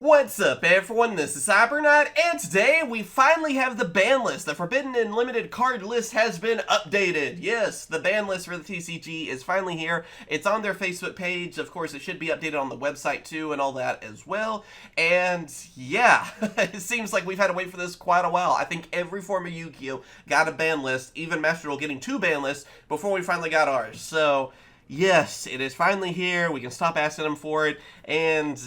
What's up, everyone? This is Cyberknight, and today we finally have the ban list. The Forbidden and Limited card list has been updated. Yes, the ban list for the TCG is finally here. It's on their Facebook page. Of course, it should be updated on the website too and all that as well. And yeah, it seems like we've had to wait for this quite a while. I think every form of Yu-Gi-Oh! Got a ban list, even Master Duel getting 2 ban lists before we finally got ours. So yes, it is finally here. We can stop asking them for it, and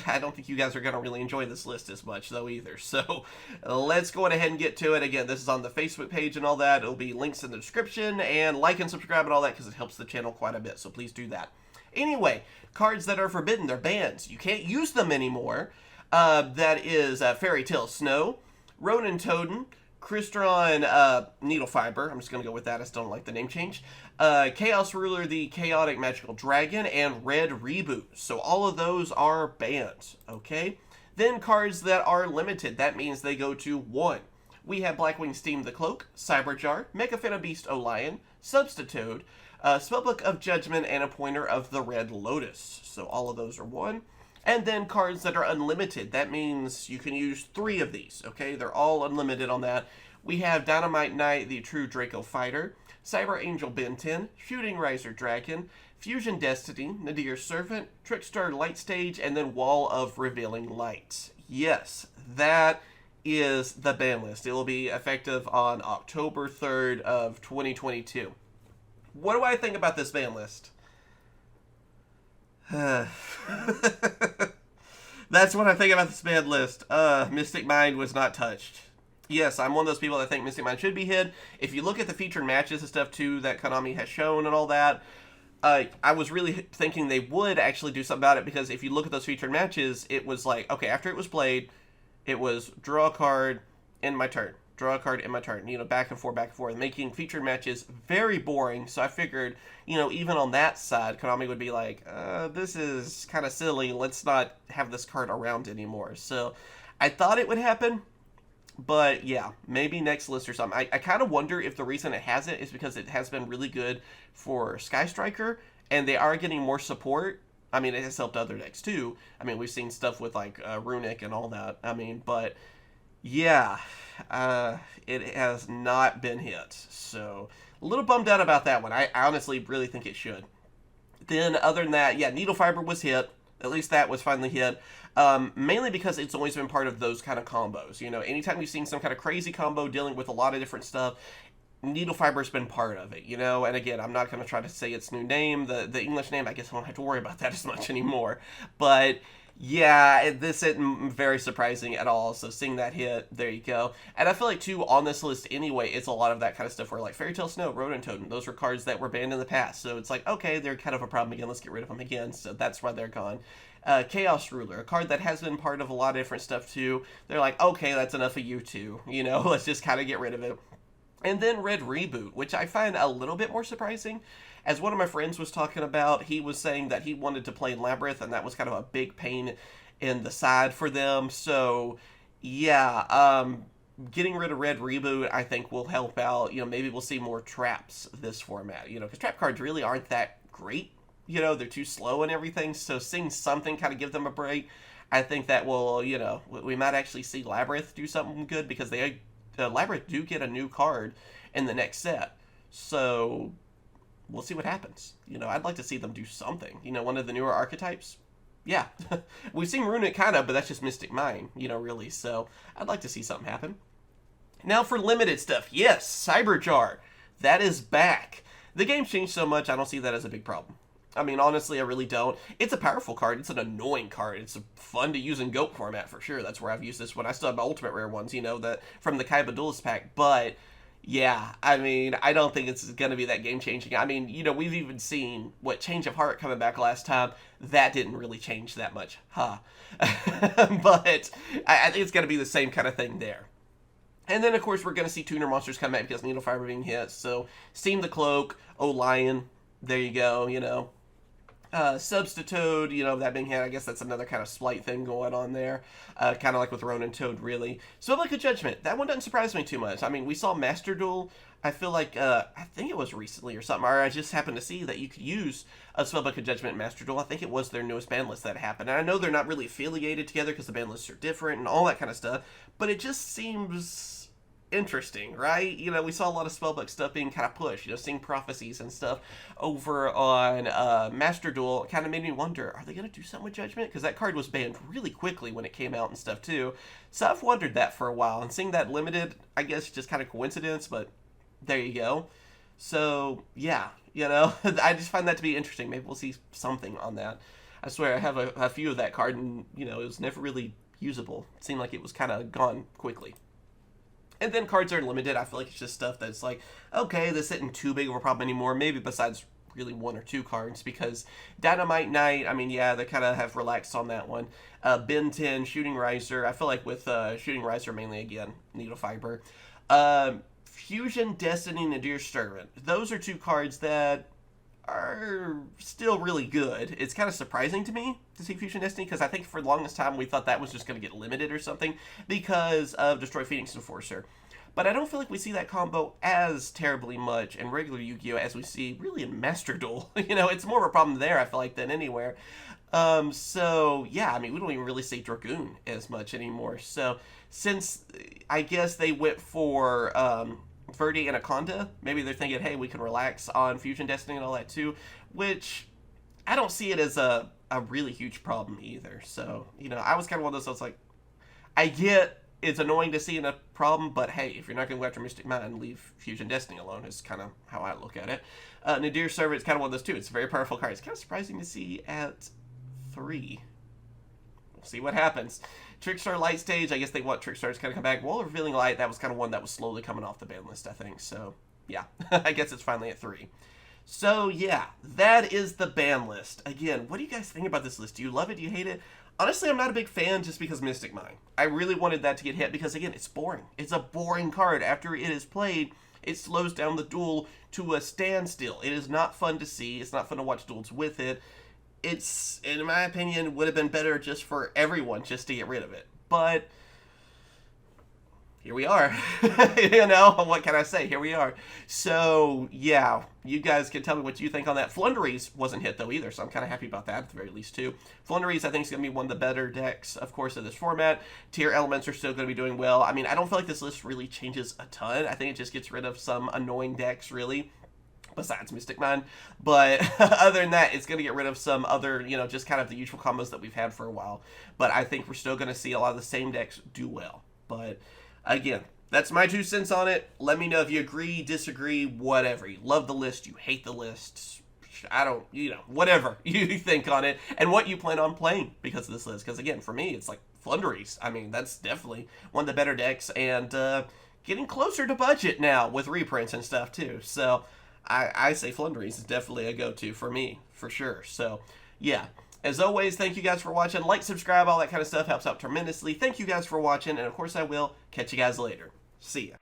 I don't think you guys are going to really enjoy this list as much, though, either. So let's go ahead and get to it. Again, this is on the Facebook page and all that. It'll be links in the description, and like and subscribe and all that, because it helps the channel quite a bit, so please do that. Anyway, cards that are forbidden, they're banned. You can't use them anymore. That is Fairy Tale Snow, Ronin Totem, Crystron Needle Fiber, I'm just going to go with that, I still don't like the name change, Chaos Ruler, the Chaotic Magical Dragon, and Red Reboot. So all of those are banned, okay? Then cards that are limited, that means they go to 1. We have Blackwing Steam the Cloak, Cyberjar, Mega Beast Olion, Substitute, Spellbook of Judgment, and a Pointer of the Red Lotus. So all of those are 1. And then cards that are unlimited. That means you can use 3 of these, okay? They're all unlimited on that. We have Dynamite Knight, the True Draco Fighter, Cyber Angel Ben 10, Shooting Riser Dragon, Fusion Destiny, Nadir Servant, Trickstar Light Stage, and then Wall of Revealing Light. Yes, that is the ban list. It will be effective on October 3rd of 2022. What do I think about this ban list? That's what I think about this ban list. Mystic Mind was not touched. Yes, I'm one of those people that think Mystic Mind should be hid. If you look at the featured matches and stuff too that Konami has shown and all that, I was really thinking they would actually do something about it, because if you look at those featured matches, it was like, okay, after it was played, it was draw a card, end my turn. Draw a card in my turn, back and forth, making featured matches very boring. So I figured, even on that side, Konami would be like, this is kind of silly, let's not have this card around anymore. So I thought it would happen, but yeah, maybe next list or something. I kind of wonder if the reason it hasn't is because it has been really good for Sky Striker, and they are getting more support. I mean, it has helped other decks too. I mean, we've seen stuff with like Runic and all that. I mean, but yeah, it has not been hit, so a little bummed out about that one. I honestly really think it should. Then other than that, yeah, Needle Fiber was hit. At least that was finally hit. Mainly because it's always been part of those kind of combos. Anytime you've seen some kind of crazy combo dealing with a lot of different stuff, Needle Fiber's been part of it, And again, I'm not going to try to say its new name. The English name, I guess I don't have to worry about that as much anymore. But yeah, this isn't very surprising at all, so seeing that hit, there you go. And I feel like, too, on this list anyway, it's a lot of that kind of stuff where, like, Fairy Tale Snow, Ronin Totem, those were cards that were banned in the past, so it's like, okay, they're kind of a problem again, let's get rid of them again, so that's why they're gone. Chaos Ruler, a card that has been part of a lot of different stuff, too. They're like, okay, that's enough of you two, let's just kind of get rid of it. And then Red Reboot, which I find a little bit more surprising. As one of my friends was talking about, he was saying that he wanted to play Labyrinth, and that was kind of a big pain in the side for them. So, yeah, getting rid of Red Reboot, I think, will help out. Maybe we'll see more traps this format, because trap cards really aren't that great. They're too slow and everything, so seeing something kind of give them a break, I think that will, we might actually see Labyrinth do something good, because Labyrinth do get a new card in the next set. So we'll see what happens. I'd like to see them do something. One of the newer archetypes. Yeah. We've seen Runic kind of, but that's just Mystic Mind, really. So I'd like to see something happen. Now for limited stuff. Yes, Cyberjar. That is back. The game's changed so much, I don't see that as a big problem. I mean, honestly, I really don't. It's a powerful card. It's an annoying card. It's fun to use in GOAT format, for sure. That's where I've used this one. I still have my Ultimate Rare ones, that from the Kaiba Duelist pack. But yeah, I mean, I don't think it's going to be that game-changing. I mean, we've even seen, Change of Heart coming back last time. That didn't really change that much. But I think it's going to be the same kind of thing there. And then, of course, we're going to see Tuner Monsters come back because Needle Fiber being hit. So, Steam the Cloak, Lion, there you go, Substitute, that being hit, I guess that's another kind of slight thing going on there. Kind of like with Ronin Toad, really. So, like a Judgment, that one doesn't surprise me too much. I mean, we saw Master Duel I feel like I think it was recently or something, or I just happened to see that you could use a Spellbook of Judgment in Master Duel. I think it was their newest ban list that happened. And I know they're not really affiliated together because the ban lists are different and all that kind of stuff, but it just seems interesting, right? You know, we saw a lot of spellbook stuff being kind of pushed, you know, seeing prophecies and stuff over on Master Duel. Kind of made me wonder, are they going to do something with Judgment? Because that card was banned really quickly when it came out and stuff too. So I've wondered that for a while, and seeing that limited, I guess just kind of coincidence, but there you go. So yeah, you know, I just find that to be interesting. Maybe we'll see something on that. I swear I have a few of that card, and you know, it was never really usable. It seemed like it was kind of gone quickly. And then cards are limited. I feel like it's just stuff that's like, okay, this isn't too big of a problem anymore. Maybe besides really one or two cards, because Dynamite Knight, I mean, yeah, they kind of have relaxed on that one. Ben 10, Shooting Riser. I feel like with Shooting Riser mainly, again, Needle Fiber. Fusion Destiny and Nadir Servant. Those are two cards that are still really good. It's kind of surprising to me to see Fusion Destiny, because I think for the longest time we thought that was just going to get limited or something because of Destroy Phoenix Enforcer. But I don't feel like we see that combo as terribly much in regular Yu-Gi-Oh! As we see really in Master Duel. You know, it's more of a problem there, I feel like, than anywhere. So, yeah, I mean, we don't even really see Dragoon as much anymore. So, since I guess they went for Verdi and Anaconda, maybe they're thinking, hey, we can relax on Fusion Destiny and all that too, which I don't see it as a really huge problem either. So, you know, I was kind of one of those, I was like, I get it's annoying to see in a problem, but hey, if you're not going to go after Mystic Mind, leave Fusion Destiny alone is kind of how I look at it. Nadir Servant is kind of one of those too. It's a very powerful card. It's kind of surprising to see at 3. We'll see what happens. Trickstar Light Stage, I guess they want Trickstar to kind of come back. Wall of Revealing Light, that was kind of one that was slowly coming off the ban list, I think. So, yeah, I guess it's finally at 3. So, yeah, that is the ban list. Again, what do you guys think about this list? Do you love it? Do you hate it? Honestly, I'm not a big fan just because Mystic Mind. I really wanted that to get hit because, again, it's boring. It's a boring card. After it is played, it slows down the duel to a standstill. It is not fun to see. It's not fun to watch duels with it. It's, in my opinion, would have been better just for everyone just to get rid of it. But here we are. You know, what can I say? Here we are. So, yeah, you guys can tell me what you think on that. Flunderies wasn't hit, though, either, so I'm kind of happy about that, at the very least, too. Flunderies, I think, is going to be one of the better decks, of course, of this format. Tier Elements are still going to be doing well. I mean, I don't feel like this list really changes a ton. I think it just gets rid of some annoying decks, really, besides Mystic Mind. But other than that, it's going to get rid of some other, you know, just kind of the usual combos that we've had for a while. But I think we're still going to see a lot of the same decks do well. But again, that's my 2 cents on it. Let me know if you agree, disagree, whatever. You love the list, you hate the list. I don't, you know, whatever you think on it, and what you plan on playing because of this list. Because again, for me, it's like Flunderies. I mean, that's definitely one of the better decks, and getting closer to budget now with reprints and stuff too. So I say Flunderies is definitely a go-to for me, for sure. So yeah. As always, thank you guys for watching. Like, subscribe, all that kind of stuff helps out tremendously. Thank you guys for watching, and of course I will catch you guys later. See ya.